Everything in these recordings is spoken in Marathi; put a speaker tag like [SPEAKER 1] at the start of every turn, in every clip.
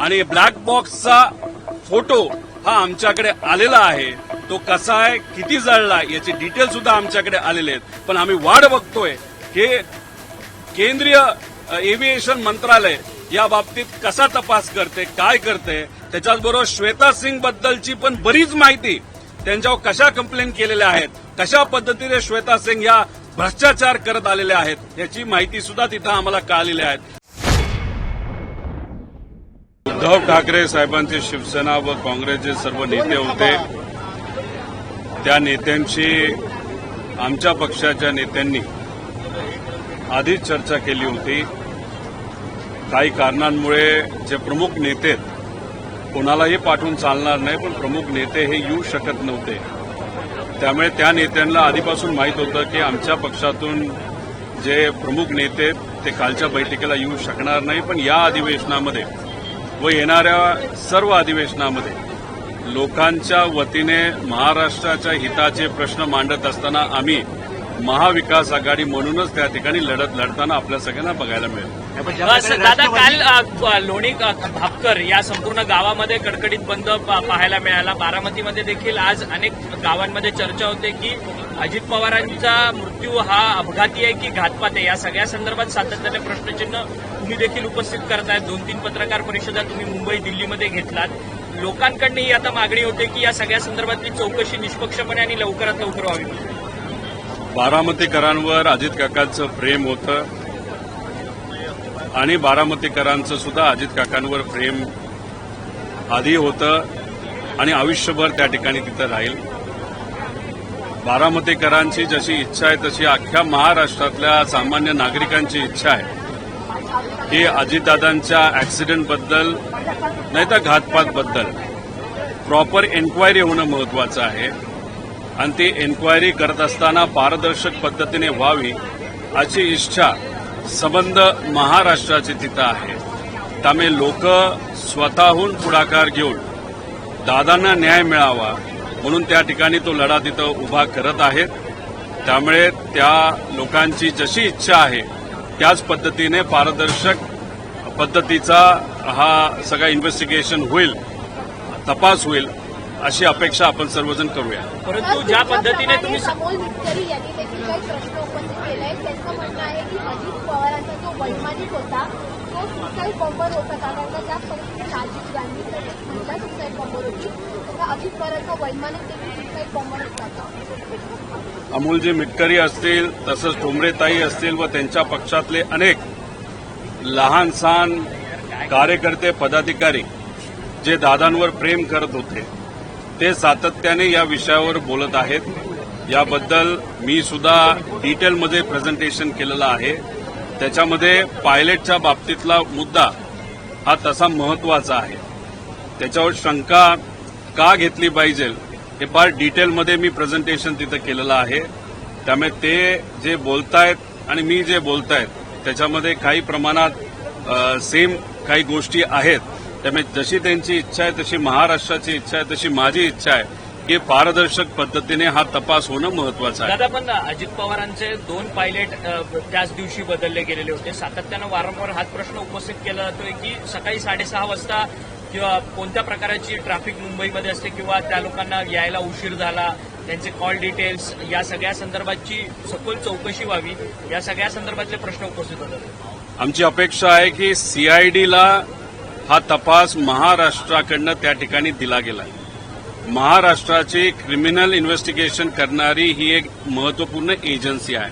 [SPEAKER 1] आणि ब्लॅक बॉक्सचा फोटो हा आमच्याकडे आलेला आहे. तो कसा आहे, किती जळला याची डिटेल सुद्धा आमच्याकडे आलेले आहेत. पण आम्ही वाट बघतोय की केंद्रीय एव्हिएशन मंत्रालय या बाबतीत कसा तपास करते, काय करते. त्याच्याचबरोबर श्वेता सिंग बद्दलची पण बरीच माहिती, त्यांच्यावर कशा कंप्लेंट केलेल्या आहेत, कशा पद्धतीने श्वेता सिंग या भ्रष्टाचार करत आलेल्या आहेत याची माहिती सुद्धा तिथं आम्हाला कळालेली आहे. उद्धव ठाकरे साहेबांचे शिवसेना व काँग्रेसचे सर्व नेते होते. त्या नेत्यांशी आमच्या पक्षाच्या नेत्यांनी आधीच चर्चा केली होती. काही कारणांमुळे जे प्रमुख नेते कोणालाही पाठवून चालणार नाही, पण प्रमुख नेते हे येऊ शकत नव्हते. त्यामुळे त्या नेत्यांना आधीपासून माहीत होतं की आमच्या पक्षातून जे प्रमुख नेते ते कालच्या बैठकीला येऊ शकणार नाही. पण या अधिवेशनामध्ये व येणाऱ्या सर्व अधिवेशनामध्ये लोकांच्या वतीने महाराष्ट्राच्या हिताचे प्रश्न मांडत असताना आम्ही महाविकास आघाडी म्हणूनच त्या ठिकाणी लढताना आपल्या सगळ्यांना बघायला मिळेल.
[SPEAKER 2] दादा, काल लोणी भापकर या संपूर्ण गावामध्ये कडकडीत बंद पाहायला मिळाला. बारामतीमध्ये देखील आज अनेक गावांमध्ये चर्चा होते की अजित पवारांचा मृत्यू हा अपघाती आहे की घातपात आहे. या सगळ्या संदर्भात सातत्याने प्रश्नचिन्ह तुम्ही देखील उपस्थित करताय. 2-3 पत्रकार परिषदा तुम्ही मुंबई, दिल्लीमध्ये घेतलात. लोकांकडनं ही आता मागणी होते की या सगळ्या संदर्भातली चौकशी निष्पक्षपणे आणि लवकरात लवकर व्हावी.
[SPEAKER 1] बारामतीकरांवर अजित काकांचं प्रेम होतं आणि बारामतीकरांचं सुद्धा अजित काकांवर प्रेम आधी होतं आणि आयुष्यभर त्या ठिकाणी तिथं राहील. बारामतीकरांची जशी इच्छा आहे तशी अख्ख्या महाराष्ट्रातल्या सामान्य नागरिकांची इच्छा आहे की अजितदादांच्या ऍक्सिडेंटबद्दल नाही तर घातपातबद्दल प्रॉपर एन्क्वायरी होणं महत्वाचं आहे आणि ती एन्क्वायरी करत असताना पारदर्शक पद्धतीने व्हावी अशी इच्छा संबंध महाराष्ट्राची तिथं आहे. त्यामुळे लोक स्वतःहून पुढाकार घेऊन दादांना न्याय मिळावा म्हणून त्या ठिकाणी तो लढा तिथं उभा करत आहेत. त्यामुळे त्या लोकांची जशी इच्छा आहे त्याच पद्धतीने पारदर्शक पद्धतीचा हा सगळा इन्व्हेस्टिगेशन होईल, तपास होईल अशी अपेक्षा आपण सर्वजण करूया.
[SPEAKER 2] परंतु ज्या पद्धतीने तुम्ही
[SPEAKER 3] अमोल मिटकरी यांनी देखील काही प्रश्न उपस्थित केले आहेत. त्यांचं म्हणणं आहे की अजित पवारांचा जो वैमानिक होता तो सुसाईड बॉम्बर होता. कारण ज्या पद्धतीने राजीव गांधी महिला सुसाईड बॉम्बर होती, तसा अजित पवारांचा वैमानिक देखील सुसाईड बॉम्बर होता.
[SPEAKER 1] अमोलजी मिटकरी असतील, तसंच ठोंबरेताई असतील व त्यांच्या पक्षातले अनेक लहान सहान कार्यकर्ते, पदाधिकारी जे दादांवर प्रेम करत होते ते सातत्याने या विषयावर बोलत आहेत. याबद्दल मी सुद्धा डिटेलमध्ये प्रेझेंटेशन केलेलं आहे. त्याच्यामध्ये पायलटच्या बाबतीतला मुद्दा हा तसा महत्वाचा आहे. त्याच्यावर शंका का घेतली पाहिजे हे फार डिटेलमध्ये मी प्रेझेंटेशन तिथं केलेलं आहे. त्यामुळे ते जे बोलतायत आणि मी जे बोलतायत त्याच्यामध्ये काही प्रमाणात सेम काही गोष्टी आहेत. त्यामुळे जशी त्यांची इच्छा आहे तशी महाराष्ट्राची इच्छा आहे तशी माझी इच्छा आहे की पारदर्शक पद्धतीने हा तपास होणं महत्वाचं आहे.
[SPEAKER 2] दादा, पण अजित पवारांचे 2 पायलट त्याच दिवशी बदलले गेलेले होते. सातत्यानं वारंवार हाच प्रश्न उपस्थित केला जातोय की सकाळी 6:30 वाजता किंवा कोणत्या प्रकारची ट्रॅफिक मुंबईमध्ये असते किंवा त्या लोकांना यायला उशीर झाला, त्यांचे कॉल डिटेल्स, या सगळ्या संदर्भाची सखोल चौकशी व्हावी. या सगळ्या संदर्भातले प्रश्न उपस्थित होतात.
[SPEAKER 1] आमची अपेक्षा आहे की सीआयडीला हा तपास महाराष्ट्राकडनं त्या ठिकाणी दिला गेला. महाराष्ट्राची क्रिमिनल इन्व्हेस्टिगेशन करणारी ही एक महत्वपूर्ण एजन्सी आहे.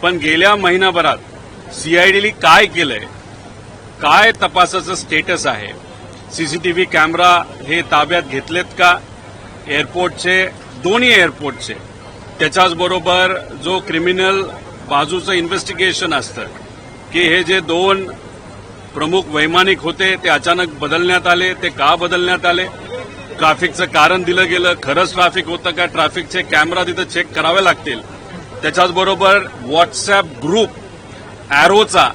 [SPEAKER 1] पण गेल्या महिनाभरात सीआयडीने काय केलंय, काय तपासाचं स्टेटस आहे, सीसीटीव्ही कॅमेरा हे ताब्यात घेतलेत का एअरपोर्टचे, दोन्ही एअरपोर्टचे. त्याच्याचबरोबर जो क्रिमिनल बाजूचं इन्व्हेस्टिगेशन असतं की हे जे 2 प्रमुख वैमानिक होते ते अचानक बदलण्यात आले, ते का बदलण्यात आले, ट्रॅफिकचं कारण दिलं गेलं, खरंच ट्रॅफिक होतं का, ट्रॅफिकचे कॅमेरा तिथं चेक करावे लागतील. त्याच्याचबरोबर व्हॉट्सअप ग्रुप अॅरोचा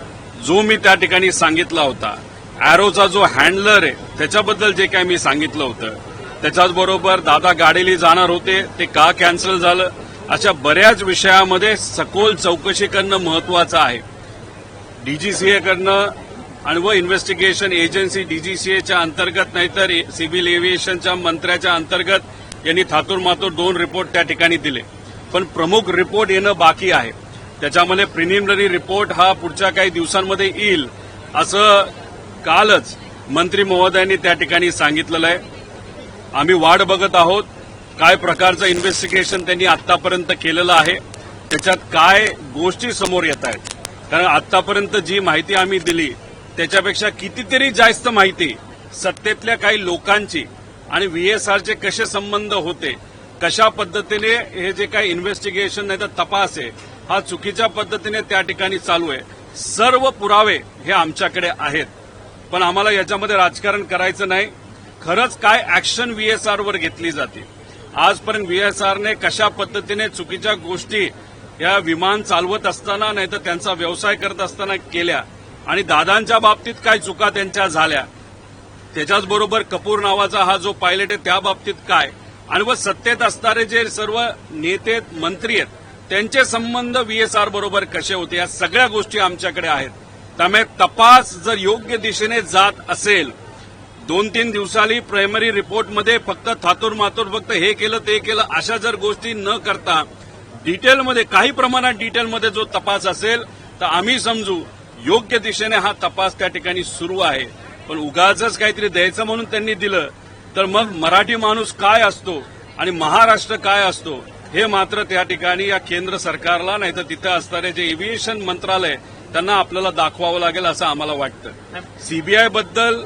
[SPEAKER 1] जो मी त्या ठिकाणी सांगितला होता, अॅरोचा जो हँडलर आहे त्याच्याबद्दल जे काय मी सांगितलं होतं, त्याच्याचबरोबर दादा गाडीली जाणार होते ते का कॅन्सल झालं, अशा बऱ्याच विषयामध्ये सखोल चौकशी करणं महत्वाचं आहे. डीजीसीएकडनं आणि व इन्व्हेस्टिगेशन एजन्सी डीजीसीएच्या अंतर्गत नाहीतर सिव्हिल एव्हिएशनच्या मंत्र्याच्या अंतर्गत यांनी थातूरमातूर 2 रिपोर्ट त्या ठिकाणी दिले. पण प्रमुख रिपोर्ट येणं बाकी आहे. त्याच्यामध्ये प्रिलिमिनरी रिपोर्ट हा पुढच्या काही दिवसांमध्ये येईल असं कालच मंत्री महोदयांनी त्या ठिकाणी सांगितलेलं आहे. आम्ही वाट बघत आहोत काय प्रकारचं इन्व्हेस्टिगेशन त्यांनी आतापर्यंत केलेलं आहे, त्याच्यात काय गोष्टी समोर येत आहेत. कारण आतापर्यंत जी माहिती आम्ही दिली त्याच्यापेक्षा कितीतरी जास्त माहिती सत्तेतल्या काही लोकांची आणि व्हीएसआरचे कसे संबंध होते, कशा पद्धतीने हे जे काही इन्व्हेस्टिगेशन नाही तर तपास आहे हा चुकीच्या पद्धतीने त्या ठिकाणी चालू आहे. सर्व पुरावे हे आमच्याकडे आहेत. पण आम्हाला याच्यामध्ये राजकारण करायचं नाही. खरंच काय ऍक्शन व्हीएसआरवर घेतली जाते, आजपर्यंत व्हीएसआरने कशा पद्धतीने चुकीच्या गोष्टी या विमान चालवत असताना नाही तर त्यांचा व्यवसाय करत असताना केल्या आणि दादांच्या बाबतीत काय चुका त्यांच्या झाल्या, त्याच्याचबरोबर कपूर नावाचा हा जो पायलट आहे त्या बाबतीत काय, आणि व सत्तेत असणारे जे सर्व नेते मंत्री आहेत त्यांचे संबंध व्हीएसआर बरोबर कसे होते, या सगळ्या गोष्टी आमच्याकडे आहेत. त्यामुळे तपास जर योग्य दिशेने जात असेल, 2-3 दिवसांनी प्रायमरी रिपोर्टमध्ये फक्त थातूरमातूर फक्त हे केलं ते केलं अशा जर गोष्टी न करता डिटेलमध्ये काही प्रमाणात डिटेलमध्ये जो तपास असेल तर आम्ही समजू योग्य दिशेने हा तपास त्या ठिकाणी सुरू आहे. पण उगाचच काहीतरी द्यायचं म्हणून त्यांनी दिलं तर मग मराठी माणूस काय असतो आणि महाराष्ट्र काय असतो हे मात्र त्या ठिकाणी या केंद्र सरकारला नाही तर तिथं असणारे जे एव्हिएशन मंत्रालय त्यांना आपल्याला दाखवावं लागेल असं आम्हाला वाटतं. सीबीआय बद्दल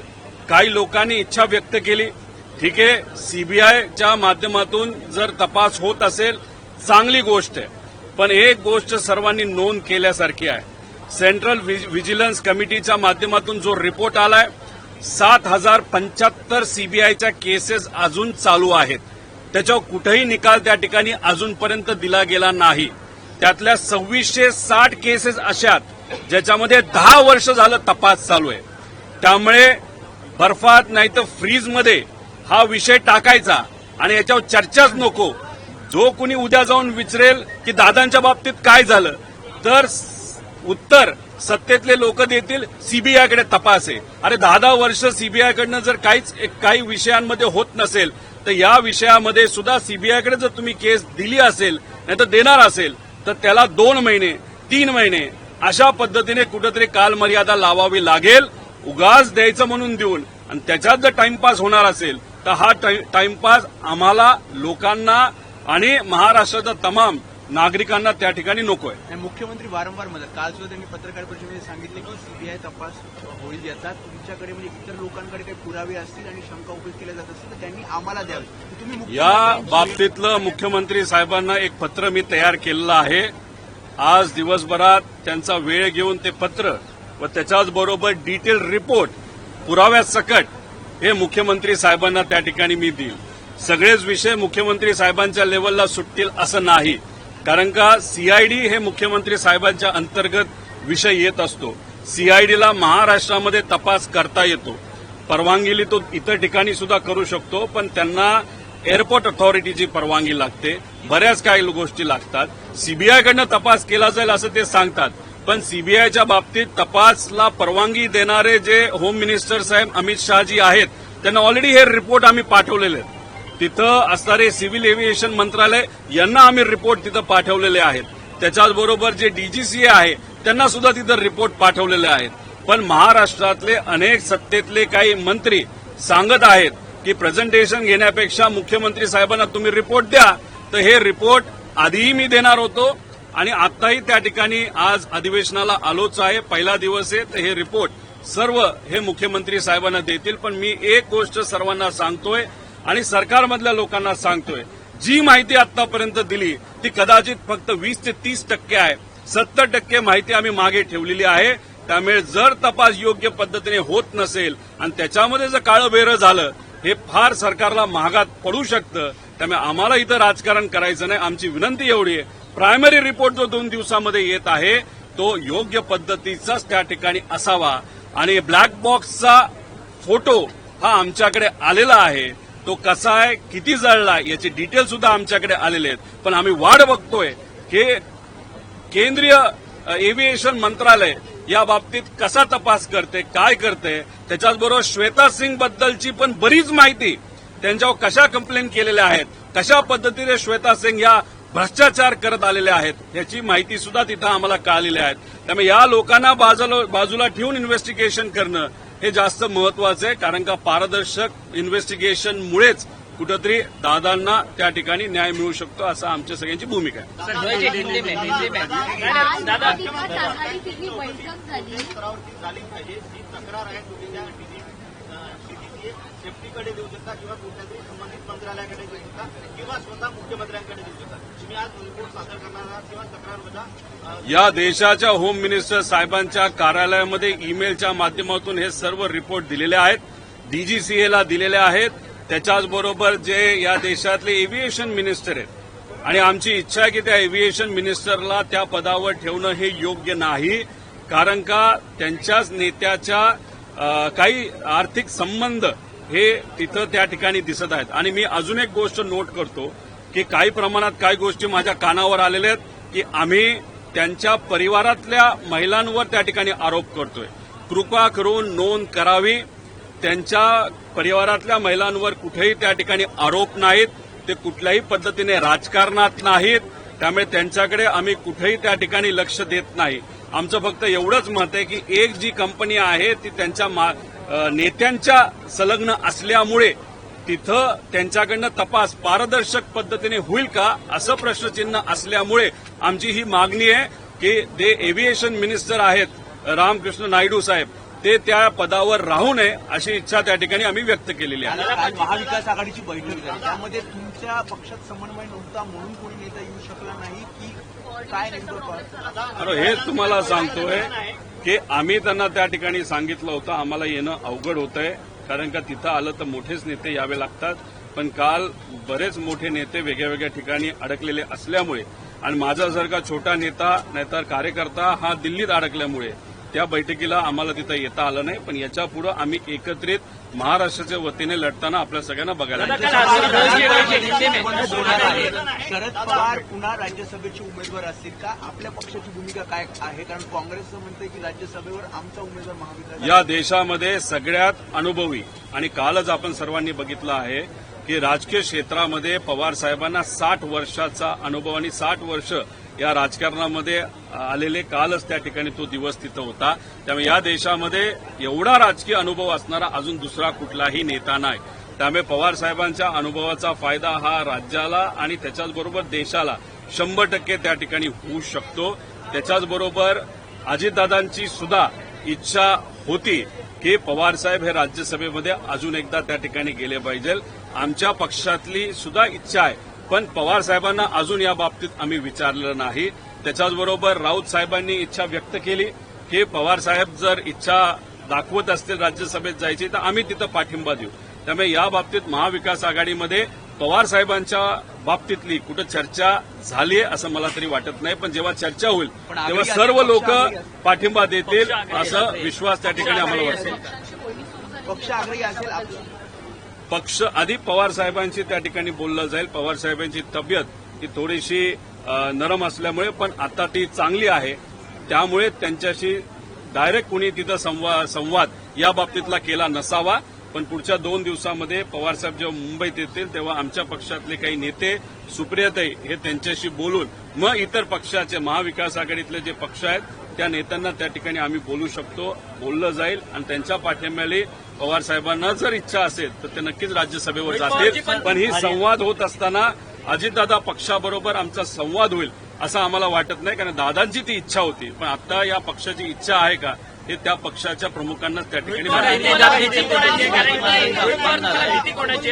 [SPEAKER 1] काही लोकांनी इच्छा व्यक्त केली, ठीक आहे, सीबीआयच्या माध्यमातून जर तपास होत असेल चांगली गोष्ट आहे. पण एक गोष्ट सर्वांनी नोंद केल्यासारखी आहे, सेंट्रल व्हिजिलन्स कमिटीच्या माध्यमातून जो रिपोर्ट आलाय 7,075 सीबीआयच्या केसेस अजून चालू आहेत. त्याच्यावर कुठेही निकाल त्या ठिकाणी अजूनपर्यंत दिला गेला नाही. त्यातल्या 2660 केसेस अशा ज्याच्यामध्ये 10 वर्ष झालं तपास चालू आहे. त्यामुळे बर्फात नाही तर फ्रीजमध्ये हा विषय टाकायचा आणि याच्यावर चर्चाच नको. जो कुणी उद्या जाऊन विचारेल की दादांच्या बाबतीत काय झालं तर उत्तर सत्तेतले लोक देतील सीबीआयकडे तपास आहे. अरे 10 वर्ष सीबीआयकडनं जर काही विषयांमध्ये होत नसेल तर या विषयामध्ये सुद्धा सीबीआयकडे जर तुम्ही केस दिली असेल नाही तर देणार असेल तर त्याला 2 महिने 3 महिने अशा पद्धतीने कुठेतरी कालमर्यादा लावावी लागेल. उगाच द्यायचं म्हणून देऊन आणि त्याच्यात जर टाइमपास होणार असेल तर हा टाइमपास आम्हाला लोकांना आणि महाराष्ट्राच्या तमाम नागरिकांना त्या ठिकाणी नकोय.
[SPEAKER 4] मुख्यमंत्री वारंवार म्हणतात, काल सुद्धा त्यांनी पत्रकार परिषदेमध्ये सांगितले की सीबीआय तपास होईल. याचा तुमच्याकडे म्हणजे इतर लोकांकडे काही पुरावे असतील आणि शंका उपस्थित केल्या जात असतील तर त्यांनी आम्हाला द्यावे. तुम्ही
[SPEAKER 1] या बाबतीतलं मुख्यमंत्री साहेबांना एक पत्र मी तयार केलेलं आहे. आज दिवसभरात त्यांचा वेळ घेऊन ते पत्र व त्याच्याचबरोबर डिटेल रिपोर्ट पुराव्यासकट हे मुख्यमंत्री साहेबांना त्या ठिकाणी मी देईल. सगळेच विषय मुख्यमंत्री साहेबांच्या लेवलला सुटतील असं नाही, कारण का सीआयडी हे मुख्यमंत्री साहेबांच्या अंतर्गत विषय येत असतो. सीआयडीला महाराष्ट्रामध्ये तपास करता येतो, परवानगी तो इतर ठिकाणी सुद्धा करू शकतो, पण त्यांना एअरपोर्ट अथॉरिटीची परवानगी लागते, बऱ्याच काही गोष्टी लागतात. सीबीआयकडनं तपास केला जाईल असं ते सांगतात, पण सीबीआयच्या बाबतीत तपासला परवानगी देणारे जे होम मिनिस्टर साहेब अमित शहाजी आहेत त्यांना ऑलरेडी हे रिपोर्ट आम्ही पाठवलेले आहेत. तिथं असणारे सिव्हिल एव्हिएशन मंत्रालय यांना आम्ही रिपोर्ट तिथं पाठवलेले आहेत. त्याच्याचबरोबर जे डीजीसीए आहे त्यांना सुद्धा तिथं रिपोर्ट पाठवलेले आहेत. पण महाराष्ट्रातले अनेक सत्तेतले काही मंत्री सांगत आहेत की प्रेझेंटेशन घेण्यापेक्षा मुख्यमंत्री साहेबांना तुम्ही रिपोर्ट द्या. तर हे रिपोर्ट आधीही मी देणार होतो आणि आताही त्या ठिकाणी आज अधिवेशनाला आलोच आहे, पहिला दिवस आहे, तर हे रिपोर्ट सर्व हे मुख्यमंत्री साहेबांना देतील. पण मी एक गोष्ट सर्वांना सांगतोय आणि सरकारमधल्या लोकांना सांगतोय, जी माहिती आतापर्यंत दिली ती कदाचित फक्त 20 ते 30% आहे. 70% माहिती आम्ही मागे ठेवलेली आहे. त्यामुळे जर तपास योग्य पद्धतीने होत नसेल आणि त्याच्यामध्ये जर काळं झालं हे फार सरकारला महागात पडू शकतं. त्यामुळे आम्हाला इथं राजकारण करायचं नाही. आमची विनंती एवढी आहे, प्रायमरी रिपोर्ट जो 2 दिवसामध्ये येत आहे तो योग्य पद्धतीचाच त्या ठिकाणी असावा. आणि ब्लॅक बॉक्सचा फोटो हा आमच्याकडे आलेला आहे, तो कसा आहे, किती जळला याची डिटेल सुद्धा आमच्याकडे आलेले आहेत. पण आम्ही वाट बघतोय की केंद्रीय एव्हिएशन मंत्रालय या बाबतीत कसा तपास करते, काय करते, त्याच्याचबरोबर श्वेता सिंग बद्दलची पण बरीच माहिती, त्यांच्यावर कशा कंप्लेंट केलेल्या आहेत, कशा पद्धतीने श्वेता सिंग या भ्रष्टाचार करत आलेले आहेत, याची माहिती सुद्धा तिथं आम्हाला कळालेली आहे. त्यामुळे या लोकांना बाजूला ठेवून इन्व्हेस्टिगेशन करणं हे जास्त महत्वाचं आहे, कारण का पारदर्शक इन्व्हेस्टिगेशनमुळेच कुठंतरी दादांना त्या ठिकाणी न्याय मिळू शकतो, असं आमच्या सगळ्यांची भूमिका आहे.
[SPEAKER 3] आज
[SPEAKER 2] दादा
[SPEAKER 3] महाविकास आघाडीची जी बैठक झाली
[SPEAKER 5] झाली पाहिजे ही तक्रार आहे तुम्ही त्या सेफ्टीकडे देऊ शकता किंवा कुठल्यातरी संबंधित मंत्रालयाकडे देऊ शकता किंवा स्वतः मुख्यमंत्र्यांकडे देऊ शकता. तुम्ही आज रिपोर्ट सादर करणार आहात किंवा तक्रार बजा
[SPEAKER 1] या देशाच्या होम मिनिस्टर साहेबांच्या कार्यालयामध्ये ईमेलच्या माध्यमातून हे सर्व रिपोर्ट दिलेले आहेत, डीजीसीएला दिलेले आहेत. त्याच्याचबरोबर जे या देशातले एव्हिएशन मिनिस्टर आहेत आणि आमची इच्छा आहे की त्या एव्हिएशन मिनिस्टरला त्या पदावर ठेवणं हे योग्य नाही, कारण का त्यांच्याच नेत्याच्या काही आर्थिक संबंध हे तिथं त्या ठिकाणी दिसत आहेत. आणि मी अजून एक गोष्ट नोट करतो की काही प्रमाणात काही गोष्टी माझ्या कानावर आलेल्या आहेत की आम्ही त्यांच्या परिवारातल्या महिलांवर त्या ठिकाणी आरोप करतोय. कृपा करून नोंद करावी. त्यांच्या परिवारातल्या महिलांवर कुठेही त्या ठिकाणी आरोप नाहीत, ते कुठल्याही पद्धतीने राजकारणात नाहीत, त्यामुळे त्यांच्याकडे आम्ही कुठेही त्या ठिकाणी लक्ष देत नाही. आमचं फक्त एवढंच मत आहे की एक जी कंपनी आहे ती त्यांच्या नेत्यांच्या संलग्न असल्यामुळे तिथं त्यांच्याकडनं तपास पारदर्शक पद्धतीने होईल का असं प्रश्नचिन्ह असल्यामुळे आमची ही मागणी आहे की ते एव्हिएशन मिनिस्टर आहेत रामकृष्ण नायडू साहेब, ते त्या पदावर राहू नये अशी इच्छा त्या ठिकाणी आम्ही व्यक्त केलेली आहे.
[SPEAKER 4] आज महाविकास आघाडीची बैठक झाली, त्यामध्ये तुमच्या पक्षात समन्वय नव्हता म्हणून कोणी नेता येऊ शकला नाही की काय नेमकं?
[SPEAKER 1] अरे हेच तुम्हाला सांगतोय की आम्ही त्यांना त्या ठिकाणी सांगितलं होतं आम्हाला येणं अवघड होतंय, कारण का तिथं आलं तर मोठेच नेते यावे लागतात. पण काल बरेच मोठे नेते वेगळ्या वेगळ्या ठिकाणी अडकलेले असल्यामुळे आणि माझ्यासारखा छोटा नेता नाहीतर कार्यकर्ता हा दिल्लीत अडकल्यामुळे त्या बैठकीला आम्हाला तिथं येता आलं नाही. पण याच्या पुढे आम्ही एकत्रित महाराष्ट्राच्या वतीने लढताना आपल्या सगळ्यांना बघायला
[SPEAKER 4] शरद पवार पुन्हा राज्यसभेचे उमेदवार असतील का? आपल्या पक्षाची भूमिका काय आहे? कारण काँग्रेसचं म्हणतंय की राज्यसभेवर आमचा उमेदवार महाविकास
[SPEAKER 1] या देशामध्ये सगळ्यात अनुभवी आणि कालच आपण सर्वांनी बघितलं आहे की राजकीय क्षेत्रामध्ये पवार साहेबांना 60 वर्षाचा अनुभव आणि 60 वर्ष या राजकारणामध्ये आलेले कालच त्या ठिकाणी तो दिवस तिथं होता. त्यामुळे या देशामध्ये एवढा राजकीय अनुभव असणारा अजून दुसरा कुठलाही नेता नाही. त्यामुळे पवार साहेबांच्या अनुभवाचा फायदा हा राज्याला आणि त्याच्याचबरोबर देशाला 100% त्या ठिकाणी होऊ शकतो. त्याच्याचबरोबर अजितदादांची सुद्धा इच्छा होती की पवारसाहेब हे राज्यसभेमध्ये अजून एकदा त्या ठिकाणी गेले पाहिजे. आमच्या पक्षातली सुद्धा इच्छा आहे, पण पवार साहेबांना अजून या बाबतीत आम्ही विचारलेलं नाही. त्याच्याचबरोबर राऊत साहेबांनी इच्छा व्यक्त केली की पवार साहेब जर इच्छा दाखवत असतील राज्यसभेत जायची तर आम्ही तिथं पाठिंबा देऊ. त्यामुळे या बाबतीत महाविकास आघाडीमध्ये पवार साहेबांच्या बाबतीतली कुठं चर्चा झालीय असं मला तरी वाटत नाही. पण जेव्हा चर्चा होईल तेव्हा सर्व लोक पाठिंबा देतील असा विश्वास त्या ठिकाणी आम्हाला वाटतो.
[SPEAKER 4] पक्ष आग्रही असेल
[SPEAKER 1] पक्ष आधी पवार साहेबांशी त्या ठिकाणी बोललं जाईल. पवार साहेबांची तब्येत ही थोडीशी नरम असल्यामुळे पण आता ती चांगली आहे, त्यामुळे त्यांच्याशी डायरेक्ट कुणी तिथं संवाद या बाबतीतला केला नसावा. पण पुढच्या 2 दिवसामध्ये पवारसाहेब जेव्हा मुंबईत येतील तेव्हा आमच्या पक्षातले काही नेते सुप्रियाताई हे त्यांच्याशी बोलून मग इतर पक्षाचे महाविकास आघाडीतले जे पक्ष आहेत त्या नेत्यांना त्या ठिकाणी आम्ही बोलू शकतो, बोललं जाईल आणि त्यांच्या पाठिंब्याने पवार साहेबांना जर इच्छा असेल तर ते नक्कीच राज्यसभेवर जातील. पण ही संवाद होत असताना अजितदादा पक्षाबरोबर आमचा संवाद होईल असं आम्हाला वाटत नाही, कारण दादांची ती इच्छा होती. पण आता या पक्षाची इच्छा आहे का हे त्या पक्षाच्या प्रमुखांना त्या ठिकाणी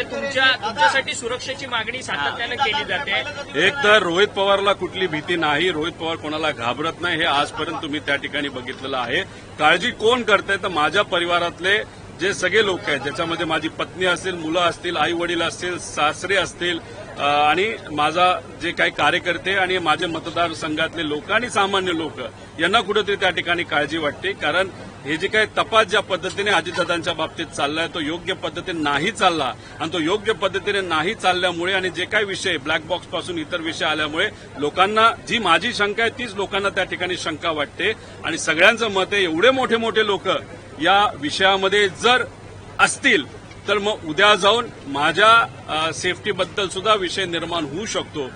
[SPEAKER 2] तुमच्यासाठी सुरक्षेची मागणी सातत्यानं केली जाते.
[SPEAKER 1] एक तर रोहित पवारला कुठली भीती नाही, रोहित पवार कोणाला घाबरत नाही, हे आजपर्यंत तुम्ही त्या ठिकाणी बघितलेलं आहे. काळजी कोण करते तर माझ्या परिवारातले जे सगळे लोक आहेत, ज्याच्यामध्ये माझी पत्नी असतील, मुलं असतील, आई वडील असतील, सासरे असतील आणि माझा जे काही कार्यकर्ते आणि माझे मतदारसंघातले लोक आणि सामान्य लोक यांना कुठेतरी त्या ठिकाणी काळजी वाटते. कारण हे जे काही तपास ज्या पद्धतीने अजितदादांच्या बाबतीत चाललाय तो योग्य पद्धतीने नाही चालला आणि तो योग्य पद्धतीने नाही चालल्यामुळे आणि जे काही विषय ब्लॅक बॉक्स पासून इतर विषय आल्यामुळे लोकांना जी माझी शंका आहे तीच लोकांना त्या ठिकाणी शंका वाटते आणि सगळ्यांचं मत आहे एवढे मोठे मोठे लोक या विषयामध्ये जर असतील तर मग उद्या जाऊन माझ्या सेफ्टीबद्दल सुद्धा विषय निर्माण होऊ शकतो.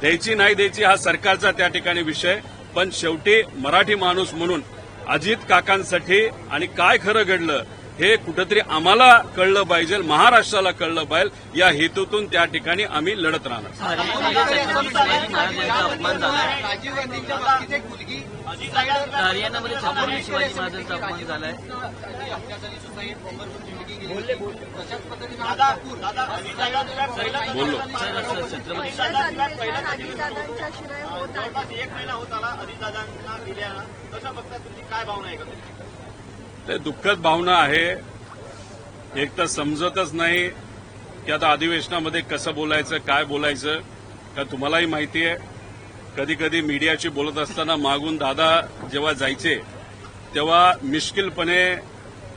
[SPEAKER 1] द्यायची नाही द्यायची हा सरकारचा त्या ठिकाणी विषय, पण शेवटी मराठी माणूस म्हणून अजित काकांसाठी आणि काय खरं घडलं हे कुठंतरी आम्हाला कळलं पाहिजे, महाराष्ट्राला कळलं पाहिजे. या हेतूतून त्या ठिकाणी आम्ही लढत राहणार.
[SPEAKER 5] राजीव गांधींच्या बाबतीत एक मुलगी
[SPEAKER 6] हरियाणामध्ये छत्रपती शिवाजी महाराजांचा अपमान झालाय.
[SPEAKER 1] बोललो
[SPEAKER 6] छत्रपती
[SPEAKER 3] अजितदादांच्या शिवाय होत आहे.
[SPEAKER 5] जवळपास 1 महिना होत आला अजितदादांना दिल्या. कसं बघता तुमची काय भावना आहे का?
[SPEAKER 1] ते दुःखद भावना आहे. एक तर समजतच नाही की आता अधिवेशनामध्ये कसं बोलायचं, काय बोलायचं. का तुम्हालाही माहिती आहे कधी कधी मीडियाशी बोलत असताना मागून दादा जेव्हा जायचे तेव्हा मिश्किलपणे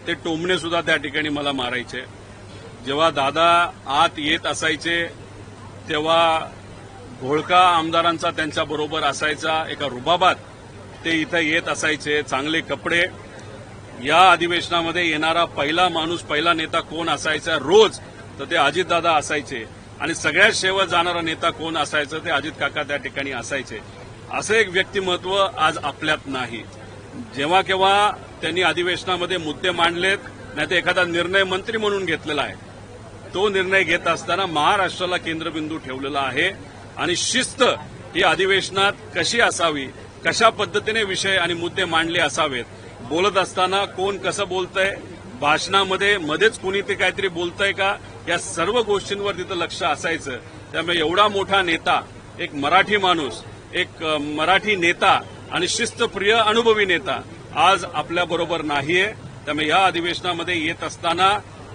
[SPEAKER 1] ते टोमणे सुद्धा त्या ठिकाणी मला मारायचे. जेव्हा दादा आत येत असायचे तेव्हा घोळका आमदारांचा त्यांच्याबरोबर असायचा. एका रुबाबात ते इथं येत असायचे, चांगले कपडे. या अधिवेशनामध्ये येणारा पहिला माणूस, पहिला नेता कोण असायचा रोज, तर ते अजितदादा असायचे. आणि सगळ्यात शेवट जाणारा नेता कोण असायचं, ते अजित काका त्या ठिकाणी असायचे. असं एक व्यक्तिमत्व आज आपल्यात नाही. जेव्हा केव्हा त्यांनी अधिवेशनामध्ये मुद्दे मांडलेत, नाही तर एखादा निर्णय मंत्री म्हणून घेतलेला आहे, तो निर्णय घेत असताना महाराष्ट्राला केंद्रबिंदू ठेवलेला आहे. आणि शिस्त ही अधिवेशनात कशी असावी, कशा पद्धतीने विषय आणि मुद्दे मांडले असावेत, बोलत असताना कोण कसं बोलतंय, भाषणामध्ये मध्येच कोणी ते काहीतरी बोलतंय का, या सर्व गोष्टींवर तिथं लक्ष असायचं. त्यामुळे एवढा मोठा नेता, एक मराठी माणूस, एक मराठी नेता आणि शिस्तप्रिय अनुभवी नेता आज आपल्याबरोबर नाहीये. त्यामुळे या अधिवेशनामध्ये येत असताना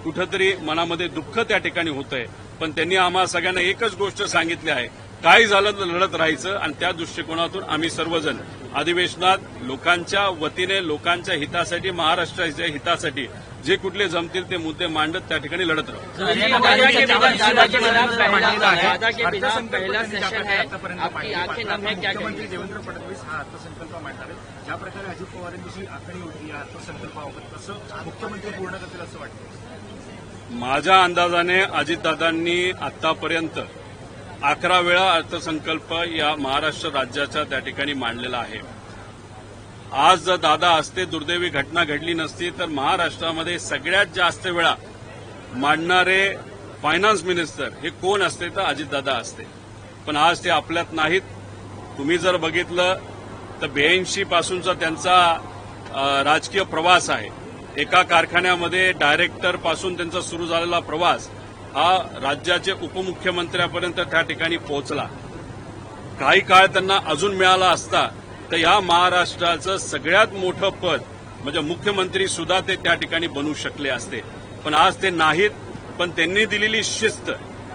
[SPEAKER 1] कुठंतरी मनामध्ये दुःख त्या ठिकाणी होतंय. पण त्यांनी आम्हा सगळ्यांना एकच गोष्ट सांगितली आहे, काय झालं तर लढत राहायचं. आणि त्या दृष्टिकोनातून आम्ही सर्वजण अधिवेशनात लोकांच्या वतीने, लोकांच्या हितासाठी, महाराष्ट्राच्या हितासाठी जे कुठले जमतील ते मुद्दे मांडत त्या ठिकाणी लढत राहू.
[SPEAKER 2] पहला सेशन है, आपकी आंखें नम है, क्या
[SPEAKER 7] मुख्यमंत्री देवेंद्र फडणवीस हा अर्थसंकल्प मांडणार आहेत. ज्या प्रकारे अजित पवारांची जी आखणी होती या अर्थसंकल्पाबाबत कसं मुख्यमंत्री पूर्ण करतील असं वाटतं?
[SPEAKER 1] माझ्या अंदाजाने अजितदादांनी आतापर्यंत 11 वेळा अर्थसंकल्प या महाराष्ट्र राज्याच्या त्या ठिकाणी मांडलेला आहे. आज जर दादा असते, दुर्दैवी घटना घडली नसती, तर महाराष्ट्रामध्ये सगळ्यात जास्त वेळा मांडणारे फायनान्स मिनिस्टर हे कोण असते, तर अजितदादा असते. पण आज ते आपल्यात नाहीत. तुम्ही जर बघितलं तर 82 पासूनचा त्यांचा राजकीय प्रवास आहे. एका कारखान्यामध्ये डायरेक्टर पासून त्यांचा सुरू झालेला प्रवास हा राज्याचे उपमुख्यमंत्र्यापर्यंत त्या ठिकाणी पोहोचला. काही काळ त्यांना अजून मिळाला असता तर या महाराष्ट्राचं सगळ्यात मोठं पद म्हणजे मुख्यमंत्री सुद्धा ते त्या ठिकाणी बनू शकले असते. पण आज ते नाहीत. पण त्यांनी दिलेली शिस्त,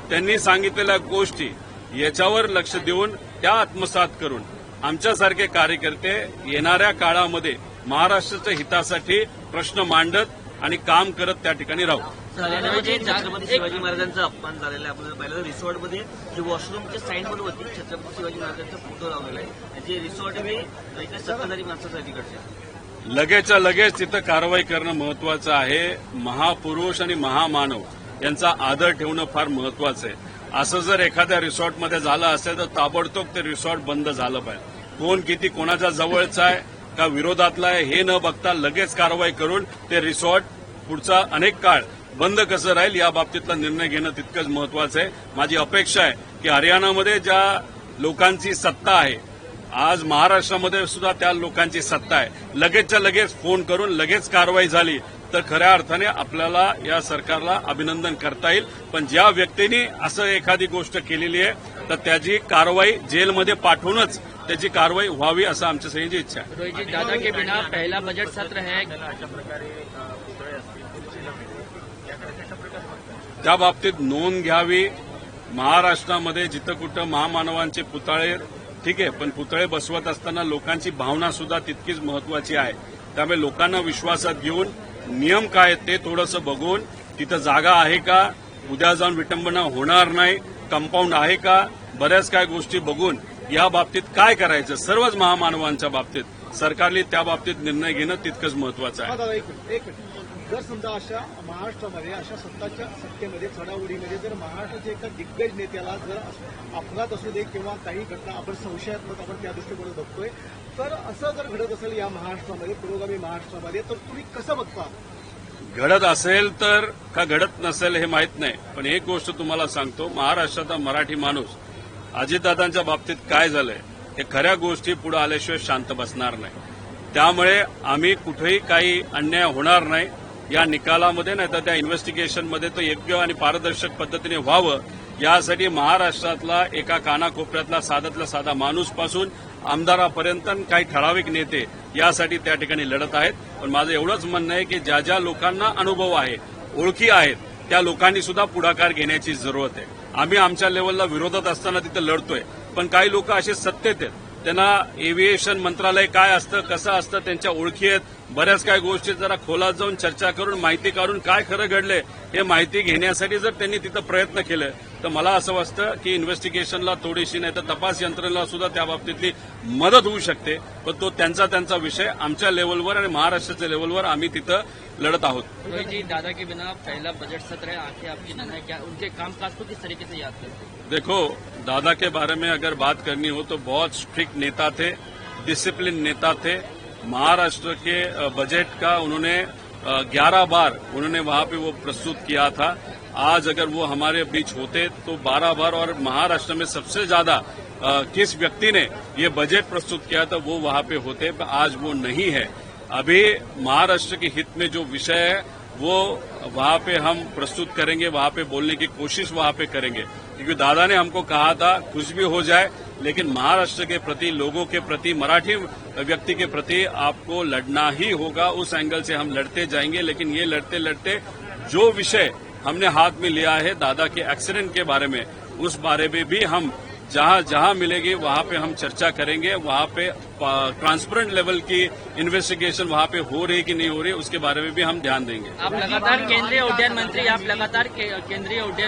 [SPEAKER 1] त्यांनी सांगितलेल्या गोष्टी याच्यावर लक्ष देऊन त्या आत्मसात करून आमच्यासारखे कार्यकर्ते येणाऱ्या काळामध्ये महाराष्ट्राच्या हितासाठी प्रश्न मांडत आणि काम करत त्या ठिकाणी राहू.
[SPEAKER 6] हरियाणामध्ये छत्रपती शिवाजी महाराजांचा अपमान झालेला आहे. आपण पाहिलं रिसॉर्टमध्ये जे वॉशरूमच्या साईडवर होती छत्रपती शिवाजी महाराजांचा फोटो लावलेला आहे. जे रिसॉर्ट हे इकडे सत्ताधारी माणसासाठी तिकडचे
[SPEAKER 1] लगेचच्या लगेच तिथं कारवाई करणं महत्वाचं आहे. महापुरुष आणि महामानव यांचा आदर ठेवणं फार महत्वाचं आहे. असं जर एखाद्या रिसॉर्टमध्ये झालं असेल तर ताबडतोब ते रिसॉर्ट बंद झालं पाहिजे. कोण किती कोणाच्या जवळचा आहे का विरोधातला आहे हे न बघता लगेच कारवाई करून ते रिसॉर्ट पुढचा अनेक काळ बंद कसं राहील या बाबतीतला निर्णय घेणं तितकंच महत्वाचं आहे. माझी अपेक्षा आहे की हरियाणामध्ये ज्या लोकांची सत्ता आहे, आज महाराष्ट्रामध्ये सुद्धा त्या लोकांची सत्ता आहे. लगेचच्या लगेच फोन करून लगेच कारवाई झाली तर खऱ्या अर्थाने आपल्याला या सरकारला अभिनंदन करता येईल. पण ज्या व्यक्तींनी असं एखादी गोष्ट केलेली आहे तर त्याची कारवाई जेलमध्ये पाठवूनच त्याची कारवाई व्हावी असं आमच्या सगळ्यांची इच्छा आहे.
[SPEAKER 2] रोहित जी, दादा के बिना पहला बजट सत्र है,
[SPEAKER 7] अशा प्रकारे पुतळे असतील तुमचे नव्हे याकडे कशा प्रकारे बघतात?
[SPEAKER 1] त्या बाबतीत नोंद घ्यावी. महाराष्ट्रामध्ये जिथं कुठं महामानवांचे पुतळे ठीक आहे, पण पुतळे बसवत असताना लोकांची भावना सुद्धा तितकीच महत्वाची आहे. त्यामुळे लोकांना विश्वासात घेऊन नियम काय आहेत ते थोडंसं बघून तिथं जागा आहे का, उद्या जाऊन विटंबना होणार नाही, कंपाऊंड आहे का, बऱ्याच काय गोष्टी बघून या बाबतीत काय करायचं सर्वच महामानवांच्या बाबतीत सरकारने त्या बाबतीत निर्णय घेणं तितकंच महत्वाचं आहे.
[SPEAKER 8] दादा एक मिनिट जर समजा अशा महाराष्ट्रामध्ये अशा सत्तेमध्ये चढाओढीमध्ये जर महाराष्ट्राच्या एका दिग्गज नेत्याला जर अपघात असू दे किंवा काही घटना आपण संशयात्मक आपण त्या दृष्टीकोनात बघतोय, तर असं जर घडत असेल या महाराष्ट्रामध्ये पुरोगामी महाराष्ट्रामध्ये तर तुम्ही कसं बघता?
[SPEAKER 1] घडत असेल तर का घडत नसेल हे माहीत नाही, पण एक गोष्ट तुम्हाला सांगतो, महाराष्ट्राचा मराठी माणूस अजितदादांच्या बाबतीत काय झालंय हे खऱ्या गोष्टी पुढे आल्याशिवाय शांत बसणार नाही. त्यामुळे आम्ही कुठेही काही अन्याय होणार नाही या निकालामध्ये, नाही तर त्या इन्व्हेस्टिगेशनमध्ये तो योग्य आणि पारदर्शक पद्धतीने व्हावं यासाठी महाराष्ट्रातला एका कानाकोपऱ्यातला साधातला साधा माणूसपासून आमदारापर्यंत काही ठराविक नेते यासाठी त्या ठिकाणी लढत आहेत. पण माझं एवढंच म्हणणं आहे की ज्या ज्या लोकांना अनुभव आहे, ओळखी आहेत, त्या लोकांनी सुद्धा पुढाकार घेण्याची जरूरत आहे. आम्ही आमच्या लेवलला विरोधात असताना तिथं लढतोय, पण काही लोक असे सत्तेत आहेत, त्यांना एव्हिएशन मंत्रालय काय असतं, कसं असतं, त्यांच्या ओळखी आहेत, बऱ्याच काही गोष्टी जरा खोलात जाऊन चर्चा करून माहिती काढून काय खरं घडलंय हे माहिती घेण्यासाठी जर त्यांनी तिथं प्रयत्न केले तर मला असं वाटतं की इन्व्हेस्टिगेशनला थोडीशी नाही तर तपास यंत्रणेला सुद्धा त्या बाबतीतली मदत होऊ शकते. पण तो त्यांचा विषय, आमच्या लेवलवर आणि महाराष्ट्राच्या लेवलवर आम्ही तिथं लढत आहोत.
[SPEAKER 2] रोहित जी, दादा के बिना पहला बजट सत्र है, आखिर आपकी नजर क्या उनके कामकाज को किस तरीके से याद करते हैं?
[SPEAKER 1] देखो, दादा के बारे में अगर बात करनी हो तो बहुत स्ट्रिक्ट नेता थे, डिसिप्लिन नेता थे. महाराष्ट्र के बजट का उन्होंने 11 बार उन्होंने वहां पे वो प्रस्तुत किया था. आज अगर वो हमारे बीच होते तो 12 बार, और महाराष्ट्र में सबसे ज्यादा किस व्यक्ति ने ये बजट प्रस्तुत किया था वो वहां पे होते, आज वो नहीं है. अभी महाराष्ट्र के हित में जो विषय है वो वहां पे हम प्रस्तुत करेंगे, वहां पे बोलने की कोशिश वहां पे करेंगे, क्योंकि दादा ने हमको कहा था कुछ भी हो जाए लेकिन महाराष्ट्र के प्रति, लोगों के प्रति, मराठी व्यक्ति के प्रति आपको लड़ना ही होगा. उस एंगल से हम लड़ते जाएंगे. लेकिन ये लड़ते लड़ते जो विषय हमने हाथ में लिया है दादा के एक्सीडेंट के बारे में, उस बारे में भी हम जहां जहां मिलेगी वहां पे हम चर्चा करेंगे. वहां पे ट्रांसपेरेंट लेवल की इन्वेस्टिगेशन वहां पे हो रही कि नहीं हो रही उसके बारे में भी हम ध्यान देंगे.
[SPEAKER 2] आप लगातार केंद्रीय उड्डयन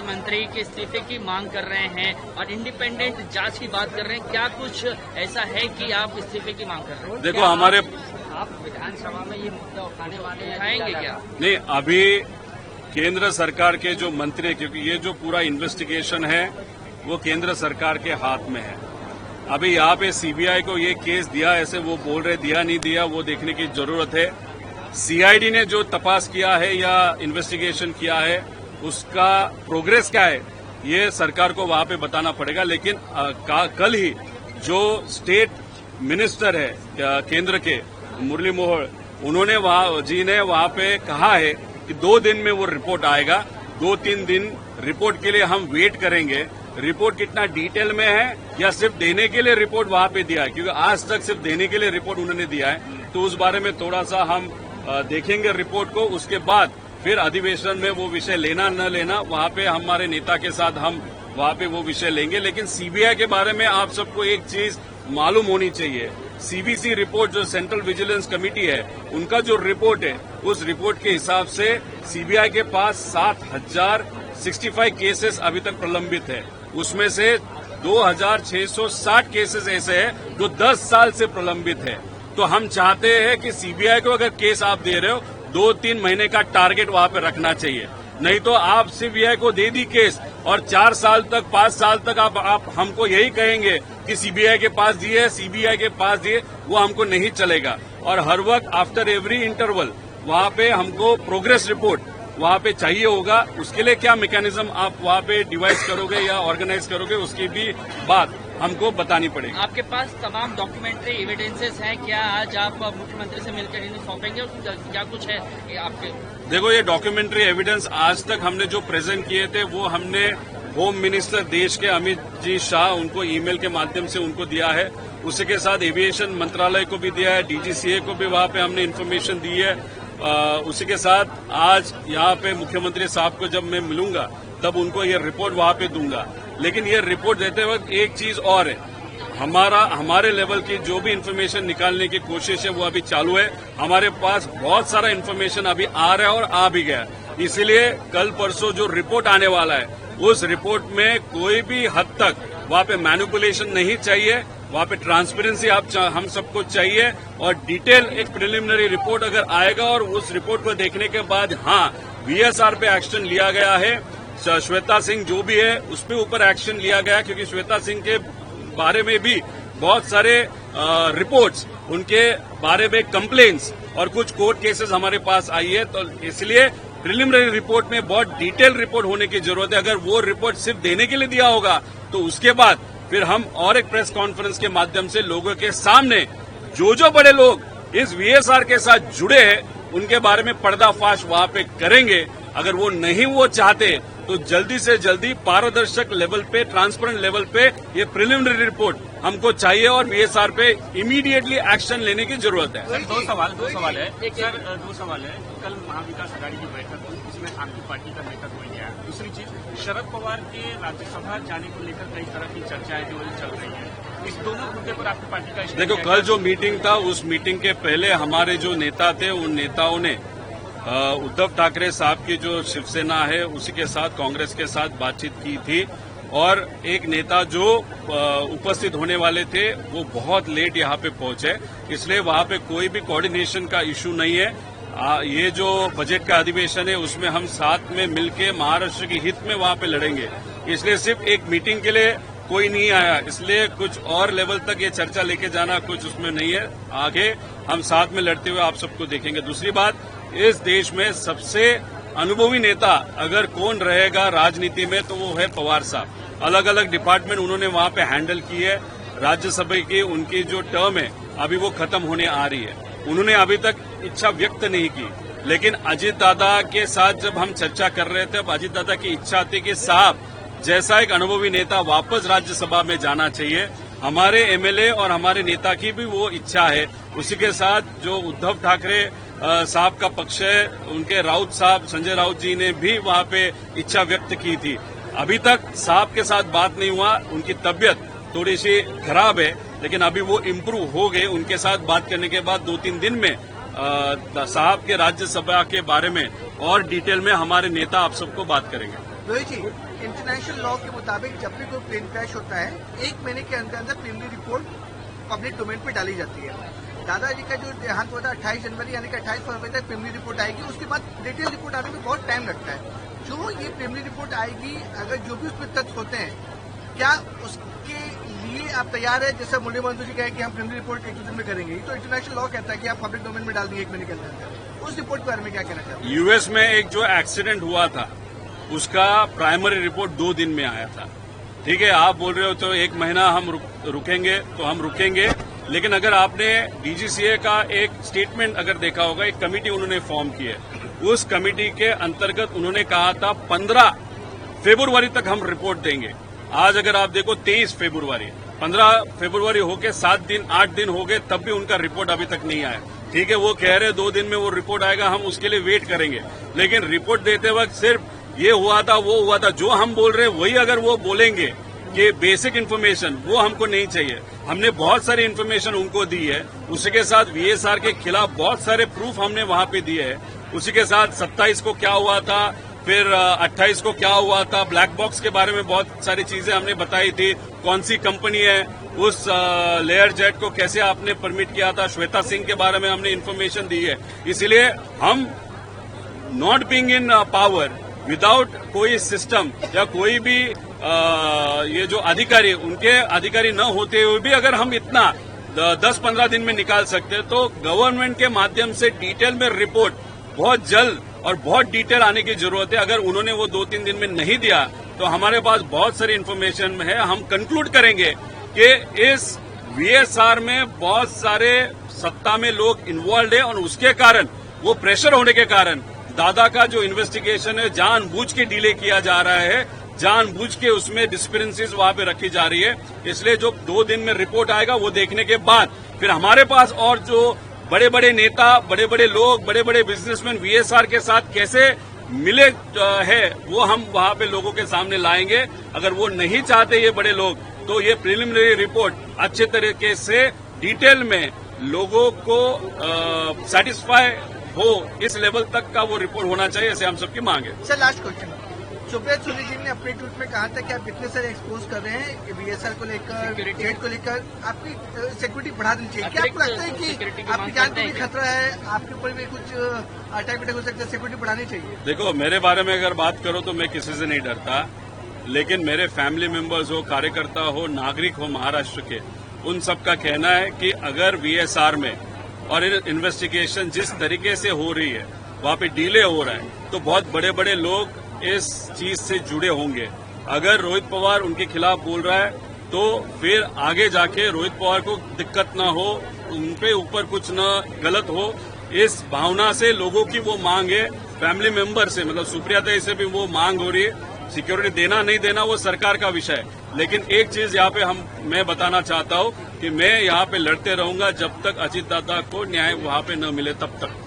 [SPEAKER 2] मंत्री के इस्तीफे की मांग कर रहे हैं और इंडिपेंडेंट जांच की बात कर रहे हैं. क्या कुछ ऐसा है कि आप इस्तीफे की मांग कर रहे हैं?
[SPEAKER 1] देखो, हमारे
[SPEAKER 2] आप विधानसभा में ये मुद्दा उठाने वाले हैं, उठाएंगे क्या?
[SPEAKER 1] नहीं, अभी केंद्र सरकार के जो मंत्री हैं, क्योंकि ये जो पूरा इन्वेस्टिगेशन है वो केंद्र सरकार के हाथ में है. अभी यहाँ पे सीबीआई को ये केस दिया, ऐसे वो बोल रहे दिया नहीं दिया, वो देखने की जरूरत है. सीआईडी ने जो तपास किया है या इन्वेस्टिगेशन किया है उसका प्रोग्रेस क्या है ये सरकार को वहां पे बताना पड़ेगा. लेकिन कल ही जो स्टेट मिनिस्टर है केंद्र के, मुरली मनोहर, उन्होंने वहां पे कहा है कि 2 दिन में वो रिपोर्ट आएगा. 2-3 दिन रिपोर्ट के लिए हम वेट करेंगे. रिपोर्ट कितना डिटेल में है या सिर्फ देने के लिए रिपोर्ट वहां पे दिया है, क्योंकि आज तक सिर्फ देने के लिए रिपोर्ट उन्होंने दिया है, तो उस बारे में थोड़ा सा हम देखेंगे रिपोर्ट को. उसके बाद फिर अधिवेशन में वो विषय लेना न लेना वहां पे हमारे नेता के साथ हम वहां पे वो विषय लेंगे. लेकिन सीबीआई के बारे में आप सबको एक चीज मालूम होनी चाहिए. सीबीसी रिपोर्ट, जो सेंट्रल विजिलेंस कमेटी है, उनका जो रिपोर्ट है उस रिपोर्ट के हिसाब से सीबीआई के पास 7,065 केसेस अभी तक प्रलंबित है. उसमें से 2,660 केसेस ऐसे हैं जो 10 साल से प्रलंबित है. तो हम चाहते हैं कि सीबीआई को अगर केस आप दे रहे हो 2-3 महीने का टारगेट वहां पे रखना चाहिए. नहीं तो आप सीबीआई को दे दी केस और 4 साल तक, 5 साल तक आप हमको यही कहेंगे कि सीबीआई के पास दिए, सीबीआई के पास दिए, वो हमको नहीं चलेगा. और हर वक्त आफ्टर एवरी इंटरवल वहां पे हमको प्रोग्रेस रिपोर्ट वहां पे चाहिए होगा. उसके लिए क्या मैकेनिज्म आप वहां पे डिवाइस करोगे या ऑर्गेनाइज करोगे उसकी भी बात हमको बतानी पड़ेगी.
[SPEAKER 2] आपके पास तमाम डॉक्यूमेंट्री एविडेंसेस हैं, क्या आज आप मुख्यमंत्री से मिलकर इन्हें सौंपेंगे? क्या कुछ है कि आपके?
[SPEAKER 1] देखो, ये डॉक्यूमेंट्री एविडेंस आज तक हमने जो प्रेजेंट किए थे वो हमने होम मिनिस्टर देश के अमित जी शाह, उनको ईमेल के माध्यम से उनको दिया है. उसी के साथ एविएशन मंत्रालय को भी दिया है, डीजीसीए को भी वहां पे हमने इन्फॉर्मेशन दी है. उसी के साथ आज यहाँ पे मुख्यमंत्री साहब को जब मैं मिलूंगा तब उनको ये रिपोर्ट वहां पे दूंगा. लेकिन ये रिपोर्ट देते वक्त एक चीज और है, हमारे लेवल की जो भी इंफॉर्मेशन निकालने की कोशिश है वो अभी चालू है। हमारे पास बहुत सारा इंफॉर्मेशन अभी आ रहा है और आ भी गया, इसीलिए कल परसों जो रिपोर्ट आने वाला है उस रिपोर्ट में कोई भी हद तक वहां पे मैनिपुलेशन नहीं चाहिए, वहां पे ट्रांसपेरेंसी हम सबको चाहिए और डिटेल एक प्रिलिमिनरी रिपोर्ट अगर आएगा और उस रिपोर्ट को देखने के बाद हाँ वीएसआर पे एक्शन लिया गया है, श्वेता सिंह जो भी है उस पे ऊपर एक्शन लिया गया, क्योंकि श्वेता सिंह के बारे में भी बहुत सारे रिपोर्ट्स, उनके बारे में कंप्लेंट्स और कुछ कोर्ट केसेस हमारे पास आई है, तो इसलिए प्रिलिमिनरी रिपोर्ट में बहुत डिटेल रिपोर्ट होने की जरूरत है। अगर वो रिपोर्ट सिर्फ देने के लिए दिया होगा तो उसके बाद फिर हम और एक प्रेस कॉन्फ्रेंस के माध्यम से लोगों के सामने जो बड़े लोग इस वीएसआर के साथ जुड़े हैं उनके बारे में पर्दाफाश वहां पे करेंगे। अगर वो नहीं वो चाहते तो जल्दी से जल्दी पारदर्शक लेवल पे, ट्रांसपेरेंट लेवल पे ये प्रिलिमिनरी रिपोर्ट हमको चाहिए और वीएसआर पे इमीडिएटली एक्शन लेने की जरूरत है।
[SPEAKER 7] सर, दो सवाल है। सर, दो सवाल है। कल महाविकास आघाड़ी की बैठक हुई, इसमें आपकी पार्टी का नेता कोई नहीं आया। दूसरी चीज, शरद पवार के राज्यसभा जाने को लेकर कई तरह की चर्चाएं जो चल रही है, इस दोनों मुद्दे पर आपकी पार्टी का
[SPEAKER 1] देखो, कल जो मीटिंग था उस मीटिंग के पहले हमारे जो नेता थे उन नेताओं ने उद्धव ठाकरे साहब की जो शिवसेना है उसी के साथ, कांग्रेस के साथ बातचीत की थी और एक नेता जो उपस्थित होने वाले थे वो बहुत लेट यहां पे पहुंचे, इसलिए वहां पे कोई भी कोऑर्डिनेशन का इश्यू नहीं है। ये जो बजट का अधिवेशन है उसमें हम साथ में मिलके महाराष्ट्र के हित में वहां पे लड़ेंगे, इसलिए सिर्फ एक मीटिंग के लिए कोई नहीं आया, इसलिए कुछ और लेवल तक ये चर्चा लेके जाना कुछ उसमें नहीं है। आगे हम साथ में लड़ते हुए आप सबको देखेंगे। दूसरी बात, इस देश में सबसे अनुभवी नेता अगर कौन रहेगा राजनीति में तो वो है पवार साहब। अलग अलग डिपार्टमेंट उन्होंने वहां पे हैंडल की है। राज्यसभा की उनकी जो टर्म है अभी वो खत्म होने आ रही है, उन्होंने अभी तक इच्छा व्यक्त नहीं की, लेकिन अजीत दादा के साथ जब हम चर्चा कर रहे थे, अब अजीत दादा की इच्छा थी कि साहब जैसा एक अनुभवी नेता वापस राज्यसभा में जाना चाहिए। हमारे एमएलए और हमारे नेता की भी वो इच्छा है। उसी के साथ जो उद्धव ठाकरे साहब का पक्ष है, उनके राउत साहब, संजय राउत जी ने भी वहां पे इच्छा व्यक्त की थी। अभी तक साहब के साथ बात नहीं हुआ, उनकी तबीयत थोड़ी सी खराब है, लेकिन अभी वो इम्प्रूव हो गए। उनके साथ बात करने के बाद 2-3 दिन में साहब के राज्यसभा के बारे में और डिटेल में हमारे नेता आप सबको बात करेंगे।
[SPEAKER 9] रोहित जी, इंटरनेशनल लॉ के मुताबिक जब भी कोई प्लेन क्रैश होता है 1 महीने के अंदर अंदर प्रिलिमिनरी रिपोर्ट पब्लिक डोमेन पे डाली जाती है। दादाजी का जो देहांत हुआ था 28 जनवरी यानी कि 28 फरवरी तक प्रिलिमिनरी रिपोर्ट आएगी, उसके बाद डिटेल रिपोर्ट आने में बहुत टाइम लगता है। जो ये प्रिलिमिनरी रिपोर्ट आएगी, अगर जो भी उसमें तथ्य होते हैं, क्या उसके लिए आप तैयार है? जैसे मुरली मनोहर जी कहे कि हम प्रिलिमिनरी रिपोर्ट 1-2 दिन में करेंगे, तो इंटरनेशनल लॉ कहता है कि आप पब्लिक डोमेन में डाल दिए 1 महीने के अंदर। उस रिपोर्ट के बारे में क्या कहना चाहते हैं?
[SPEAKER 1] यूएस में एक जो एक्सीडेंट हुआ था उसका प्राइमरी रिपोर्ट 2 दिन में आया था। ठीक है, आप बोल रहे हो तो 1 महीना हम रुकेंगे तो हम रुकेंगे, लेकिन अगर आपने डीजीसीए का एक स्टेटमेंट अगर देखा होगा, एक कमेटी उन्होंने फॉर्म की है, उस कमेटी के अंतर्गत उन्होंने कहा था 15 फरवरी तक हम रिपोर्ट देंगे। आज अगर आप देखो 23 फरवरी, 15 फरवरी होके 7 दिन 8 दिन हो गए, तब भी उनका रिपोर्ट अभी तक नहीं आया। ठीक है, वो कह रहे 2 दिन में वो रिपोर्ट आएगा, हम उसके लिए वेट करेंगे, लेकिन रिपोर्ट देते वक्त सिर्फ ये हुआ था वो हुआ था, जो हम बोल रहे हैं वही अगर वो बोलेंगे कि बेसिक इन्फॉर्मेशन, वो हमको नहीं चाहिए। हमने बहुत सारी इन्फॉर्मेशन उनको दी है, उसी के साथ वीएसआर के खिलाफ बहुत सारे प्रूफ हमने वहां पे दिए हैं। उसी के साथ 27 को क्या हुआ था, फिर 28 को क्या हुआ था, ब्लैक बॉक्स के बारे में बहुत सारी चीजें हमने बताई थी। कौन सी कंपनी है, उस लेयर जेट को कैसे आपने परमिट किया था, श्वेता सिंह के बारे में हमने इन्फॉर्मेशन दी है। इसीलिए हम not being in power, without कोई सिस्टम या कोई भी ये जो अधिकारी, उनके अधिकारी न होते हुए भी अगर हम इतना 10-15 दिन में निकाल सकते हैं, तो गवर्नमेंट के माध्यम से डिटेल में रिपोर्ट बहुत जल्द और बहुत डिटेल आने की जरूरत है। अगर उन्होंने वो 2-3 दिन में नहीं दिया तो हमारे पास बहुत सारी इन्फॉर्मेशन है। हम कंक्लूड करेंगे कि इस वीएसआर में बहुत सारे सत्ता में लोग इन्वॉल्व है और उसके कारण, वो प्रेशर होने के कारण दादा का जो इन्वेस्टिगेशन है जानबूझ के डिले किया जा रहा है, जानबूझ के उसमें डिस्पेरेंसीज वहां पे रखी जा रही है। इसलिए जो 2 दिन में रिपोर्ट आएगा वो देखने के बाद फिर हमारे पास और जो बड़े बड़े नेता, बड़े बड़े लोग, बड़े बड़े बिजनेसमैन वीएसआर के साथ कैसे मिले है वो हम वहां पे लोगों के सामने लाएंगे। अगर वो नहीं चाहते ये बड़े लोग, तो ये प्रिलिमिनरी रिपोर्ट अच्छे तरीके से डिटेल में लोगों को सेटिस्फाई हो, इस लेवल तक का वो रिपोर्ट होना चाहिए, ऐसे हम सबकी मांग है।
[SPEAKER 9] Sir last question, Supriya Sule जी ने अपने ट्वीट में कहा था कि आप इतने सारे एक्सपोज कर रहे हैं बीएसआर को लेकर, जेट को लेकर, आपकी सिक्योरिटी बढ़ा देनी चाहिए। क्या आपको लगता है कि आपकी जान को भी खतरा है, आपके ऊपर भी कुछ अटैक हो सकता है, सिक्योरिटी बढ़ानी चाहिए?
[SPEAKER 1] देखो, मेरे बारे में अगर बात करो तो मैं किसी से नहीं डरता, लेकिन मेरे फैमिली मेंबर्स हो, कार्यकर्ता हो, नागरिक हो महाराष्ट्र के, उन सबका कहना है कि अगर वीएसआर में और इन्वेस्टिगेशन जिस तरीके से हो रही है वहां पे डिले हो रहा है, तो बहुत बड़े बड़े लोग इस चीज से जुड़े होंगे। अगर रोहित पवार उनके खिलाफ बोल रहा है तो फिर आगे जाके रोहित पवार को दिक्कत ना हो, उनके ऊपर कुछ न गलत हो, इस भावना से लोगों की वो मांग है। फैमिली मेंबर से, मतलब सुप्रिया से भी वो मांग हो रही है। सिक्योरिटी देना नहीं देना वो सरकार का विषय है, लेकिन एक चीज यहाँ पे मैं बताना चाहता हूँ कि मैं यहाँ पे लड़ते रहूंगा जब तक अजीत दादा को न्याय वहाँ पे न मिले, तब तक।